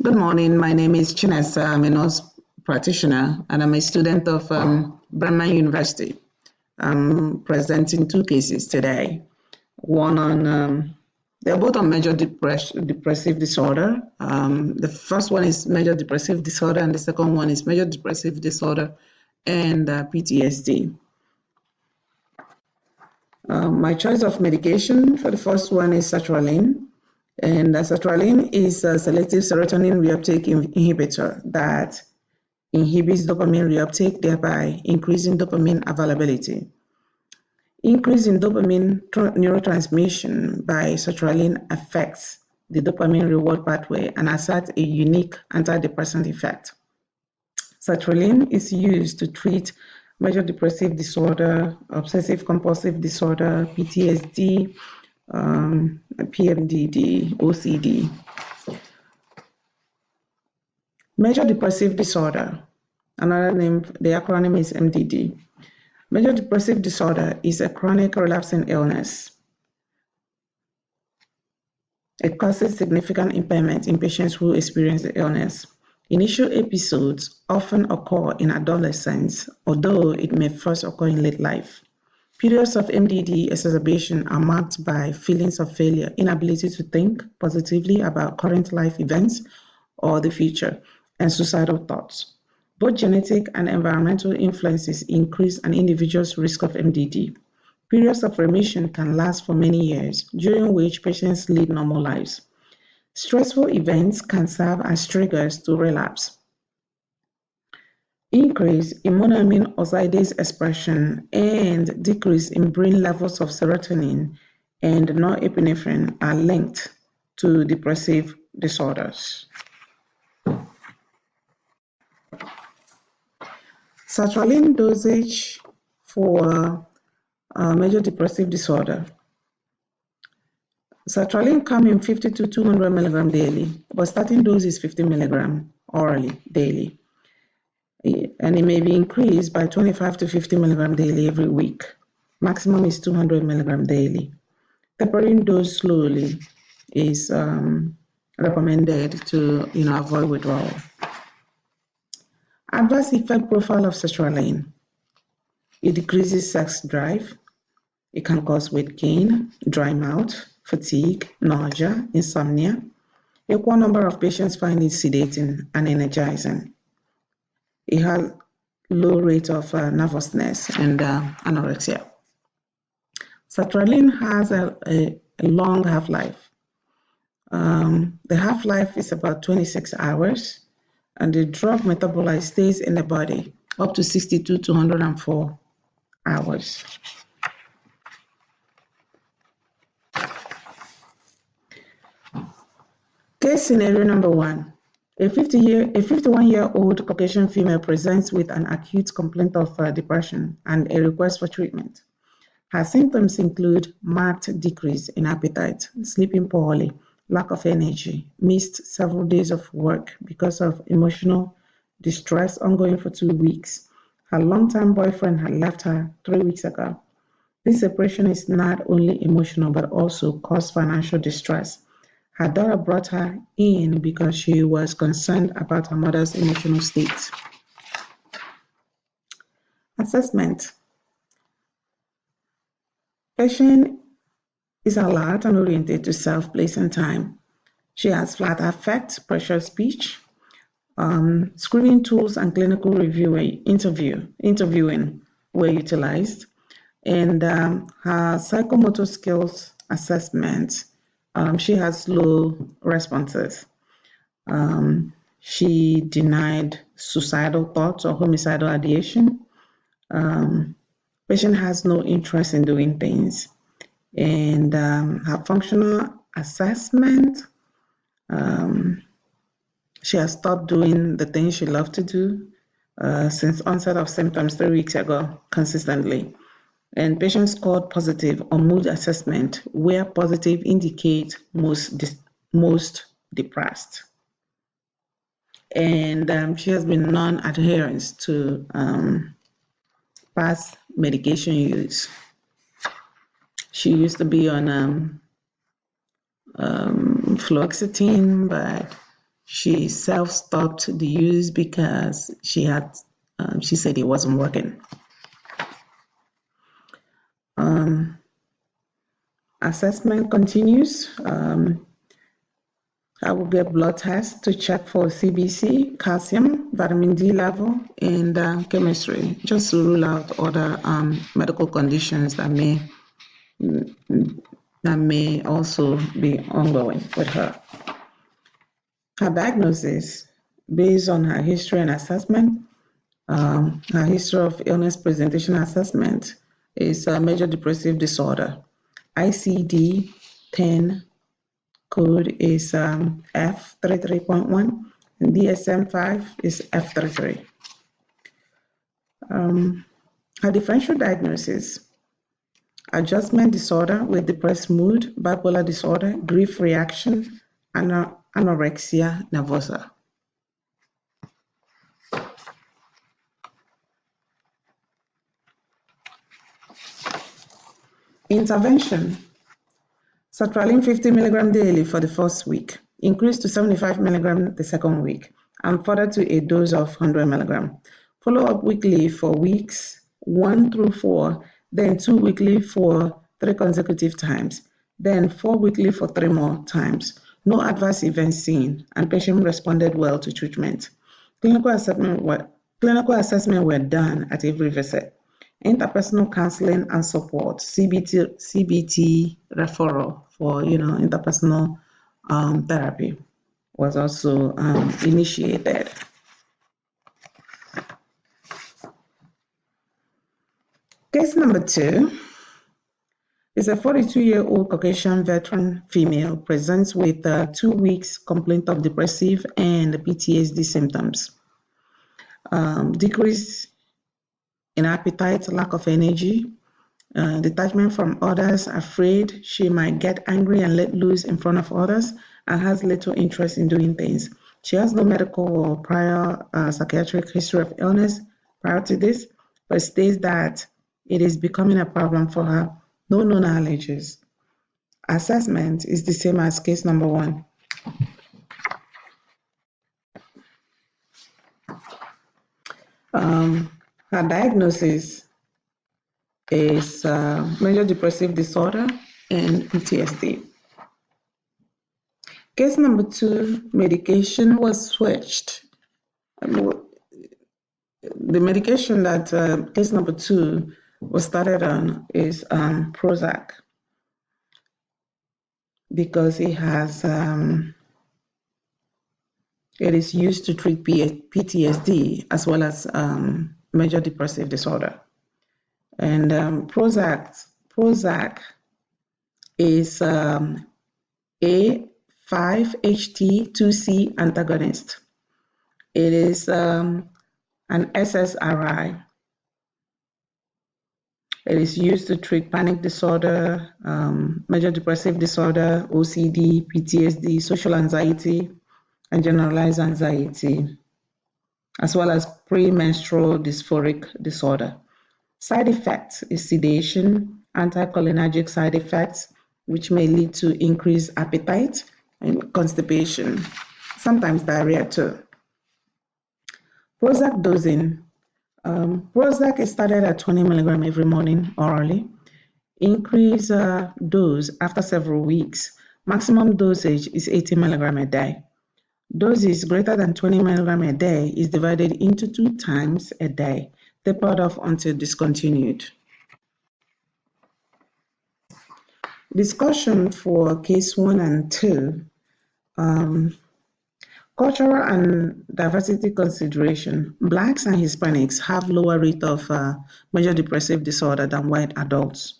Good morning. My name is Chinesa. I'm a nurse practitioner and I'm a student of Bremen University. I'm presenting two cases today. One on, they're both on major depressive disorder. The first one is major depressive disorder and the second one is major depressive disorder and PTSD. My choice of medication for the first one is sertraline. And sertraline is a selective serotonin reuptake inhibitor that inhibits dopamine reuptake, thereby increasing dopamine availability. Increase in dopamine neurotransmission by sertraline affects the dopamine reward pathway and exerts a unique antidepressant effect. Sertraline is used to treat major depressive disorder, obsessive compulsive disorder, PTSD, PMDD, OCD. Major depressive disorder, another name, the acronym is MDD. Major depressive disorder is a chronic relapsing illness. It causes significant impairment in patients who experience the illness. Initial episodes often occur in adolescence, although it may first occur in late life. Periods of MDD exacerbation are marked by feelings of failure, inability to think positively about current life events or the future, and suicidal thoughts. Both genetic and environmental influences increase an individual's risk of MDD. Periods of remission can last for many years, during which patients lead normal lives. Stressful events can serve as triggers to relapse. Increase in monoamine oxidase expression and decrease in brain levels of serotonin and norepinephrine are linked to depressive disorders. Sertraline dosage for major depressive disorder. Sertraline comes in 50 to 200 milligram daily, but starting dose is 50 milligram orally daily. And it may be increased by 25 to 50 milligram daily every week. Maximum is 200 milligram daily. Tapering dose slowly is recommended to avoid withdrawal. Adverse effect profile of sertraline. It decreases sex drive. It can cause weight gain, dry mouth, fatigue, nausea, insomnia. Equal number of patients find it sedating and energizing. It has low rate of nervousness and anorexia. Sertraline has a long half-life. The half-life is about 26 hours, and the drug metabolite stays in the body up to 62 to 104 hours. Case scenario number one. A 51-year-old Caucasian female presents with an acute complaint of depression and a request for treatment. Her symptoms include marked decrease in appetite, sleeping poorly, lack of energy, missed several days of work because of emotional distress ongoing for 2 weeks. Her longtime boyfriend had left her 3 weeks ago. This separation is not only emotional but also caused financial distress. Her daughter brought her in because she was concerned about her mother's emotional state. Assessment. Patient is alert and oriented to self, place, and time. She has flat affect, pressure speech. Screening tools and clinical interviewing were utilized. And her psychomotor skills assessment, she has low responses. She denied suicidal thoughts or homicidal ideation. Patient has no interest in doing things. And her functional assessment, she has stopped doing the things she loved to do since onset of symptoms 3 weeks ago consistently. And patient scored positive on mood assessment, where positive indicates most depressed. And she has been non-adherence to past medication use. She used to be on fluoxetine, but She self-stopped the use because she said it wasn't working. Assessment continues. I will get blood tests to check for CBC, calcium, vitamin D level, and chemistry, just to rule out other medical conditions that may also be ongoing with her. Her diagnosis, based on her history and assessment, her history of illness presentation assessment, is a major depressive disorder. ICD-10 code is F33.1, and DSM-5 is F33. Her differential diagnosis: adjustment disorder with depressed mood, bipolar disorder, grief reaction, anorexia nervosa. Intervention: sertraline 50 mg daily for the first week, increased to 75 mg the second week, and further to a dose of 100 mg. Follow up weekly for weeks 1 through 4, then 2 weekly for 3 consecutive times, then 4 weekly for 3 more times. No adverse events seen, and patient responded well to treatment. Clinical assessment were done at every visit. Interpersonal counseling and support, CBT referral for interpersonal therapy was also initiated. Case number 2 is a 42-year-old Caucasian veteran female, presents with 2 weeks complaint of depressive and PTSD symptoms. Decrease in appetite, lack of energy, detachment from others, afraid she might get angry and let loose in front of others, and has little interest in doing things. She has no medical or prior psychiatric history of illness prior to this, but states that it is becoming a problem for her. No known allergies. Assessment is the same as case number 1. Her diagnosis is major depressive disorder and PTSD. Case number 2, medication was switched. The medication that case number 2 was started on is Prozac, because it is used to treat PTSD as well as major depressive disorder. And Prozac is a 5-HT2C antagonist. It is an SSRI. It is used to treat panic disorder, major depressive disorder, OCD, PTSD, social anxiety, and generalized anxiety, as well as premenstrual dysphoric disorder. Side effects is sedation, anticholinergic side effects, which may lead to increased appetite and constipation, sometimes diarrhea too. Prozac dosing. Prozac is started at 20 mg every morning orally. Increase dose after several weeks. Maximum dosage is 80 mg a day. Doses greater than 20 mg a day is divided into 2 times a day, tapered off until discontinued. Discussion for case 1 and 2. Cultural and diversity consideration. Blacks and Hispanics have lower rate of major depressive disorder than white adults.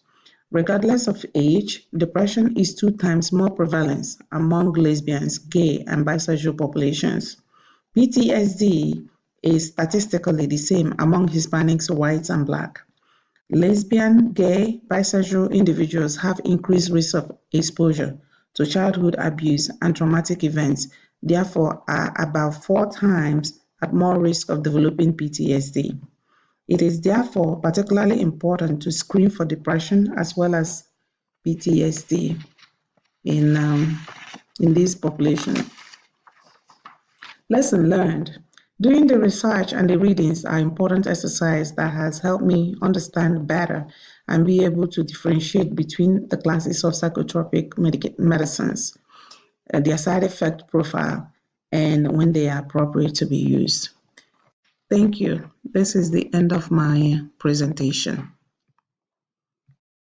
Regardless of age, depression is 2 times more prevalent among lesbians, gay, and bisexual populations. PTSD is statistically the same among Hispanics, whites, and black. Lesbian, gay, bisexual individuals have increased risk of exposure to childhood abuse and traumatic events, therefore are about 4 times at more risk of developing PTSD. It is therefore particularly important to screen for depression as well as PTSD in this population. Lesson learned. Doing the research and the readings are important exercise that has helped me understand better and be able to differentiate between the classes of psychotropic medicines, their side effect profile, and when they are appropriate to be used. Thank you. This is the end of my presentation.